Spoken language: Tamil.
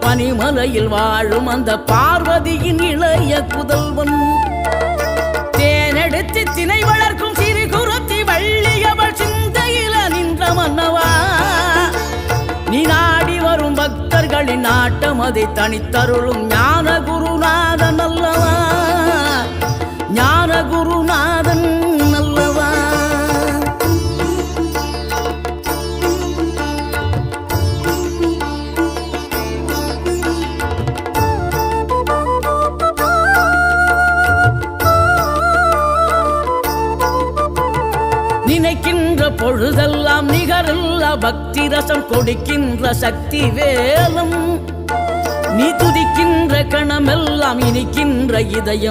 பனிமலையில் வாழும் அந்த பார்வதியின் இளைய புதல்வன். தேனெடுத்து திணை வளர்க்கும் சிறு குருத்தி வள்ளியவள் சிந்தையில நின்ற மன்னவா. நீ நாடி வரும் பக்தர்களின் நாட்டம் அதை தனித்தருளும் ஞான குருநாதன் அல்லவா, ஞான குருநாதன் அல்லவா. நினைக்கின்ற பொழுதெல்லாம் நிகரில்ல பக்தி ரசம் கொடுக்கின்ற சக்தி வேலும். நீ துதிக்கின்ற கணமெல்லாம் இனிக்கின்ற இதயம்